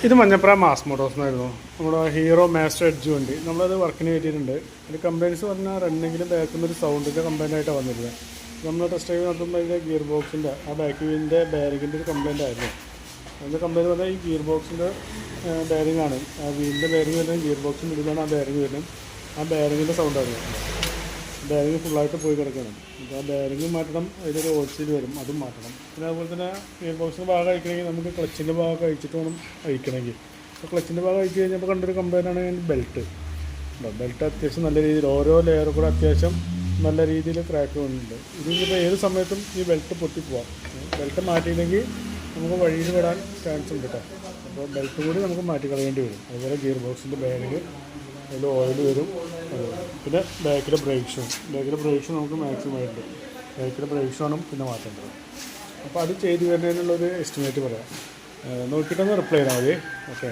ഇത് Manjapra mass Motors എന്നായിരുന്നു നമ്മുടെ ഹീറോ മാസ്റ്റർ എഡ്ജ് വണ്ടി. നമ്മളത് വർക്കിന് കയറ്റിയിട്ടുണ്ട്. അതിൻ്റെ കംപ്ലയിൻറ്റ്സ് പറഞ്ഞാൽ റണ്ണിങ്ങിലും ബാക്കിൽ ഒരു സൗണ്ടിൻ്റെ കംപ്ലയിൻ്റ് ആയിട്ടാണ് വന്നിരുന്നത്. നമ്മൾ ടെസ്റ്റ് ഡ്രൈവ് നടത്തുമ്പോൾ അതിൻ്റെ ഗിയർ ബോക്സിൻ്റെ ആ ബാക്ക് വീലിൻ്റെ ബാരിങ്ങിൻ്റെ ഒരു കംപ്ലയിൻ്റ് ആയിരുന്നു. അതിൻ്റെ കംപ്ലയിൻറ്റ് പറഞ്ഞാൽ ഈ ഗിയർ ബോക്സിൻ്റെ ബാരിങ് ആണ്. ആ വീലിൻ്റെ ബാരിങ് വരുന്നത് ഗിയർ ബോക്സിൻ്റെ ഉള്ളിലാണ് ആ ബാരിങ് വരുന്നത്. ആ ബാരിങ്ങിൻ്റെ സൗണ്ടായിരുന്നു. ബാരിങ് ഫുള്ളായിട്ട് പോയി കിടക്കണം. അപ്പോൾ ആ ബാരിങ് മാറ്റണം. അതിലൊരു ഓയിൽ വരും, അതും മാറ്റണം. പിന്നെ അതുപോലെ തന്നെ ഗിയർ ബോക്സിൻ്റെ ഭാഗം അഴിക്കണമെങ്കിൽ നമുക്ക് ക്ലച്ചിൻ്റെ ഭാഗം അഴിച്ചിട്ട് വേണം അഴിക്കണമെങ്കിൽ. അപ്പോൾ ക്ലച്ചിൻ്റെ ഭാഗം അഴിച്ച് കഴിഞ്ഞപ്പോൾ കണ്ടൊരു കംപ്ലയിൻ്റാണ് ബെൽറ്റ്. ബെൽറ്റ് അത്യാവശ്യം നല്ല രീതിയിൽ ഓരോ ലെയർ കൂടെ അത്യാവശ്യം നല്ല രീതിയിൽ ക്രാക്ക് വന്നിട്ടുണ്ട്. ഇതിപ്പോൾ ഏത് സമയത്തും ഈ ബെൽറ്റ് പൊട്ടിപ്പോവാം. ബെൽറ്റ് മാറ്റിയില്ലെങ്കിൽ നമുക്ക് വഴിയിൽ വിടാൻ ചാൻസ് ഉണ്ട് കേട്ടോ. അപ്പോൾ ബെൽറ്റ് കൂടി നമുക്ക് മാറ്റി കളയേണ്ടി വരും. അതുപോലെ ഗിയർ ബോക്സിൻ്റെ ബാരിങ് അതിൽ ഓയിൽ വരും. പിന്നെ ബാക്കിലെ ബ്രേക്ക് ഷൂ നമുക്ക് മാക്സിമം ആയിട്ട് ബാക്കിലെ ബ്രേക്ക് ഷൂ ആണ് പിന്നെ മാറ്റേണ്ടത്. അപ്പോൾ അത് ചെയ്ത് വരുന്നതിനുള്ളൊരു എസ്റ്റിമേറ്റ് പറയാം. നോക്കിയിട്ടൊന്ന് റിപ്ലൈ ചെയ്താൽ മതി. ഓക്കെ.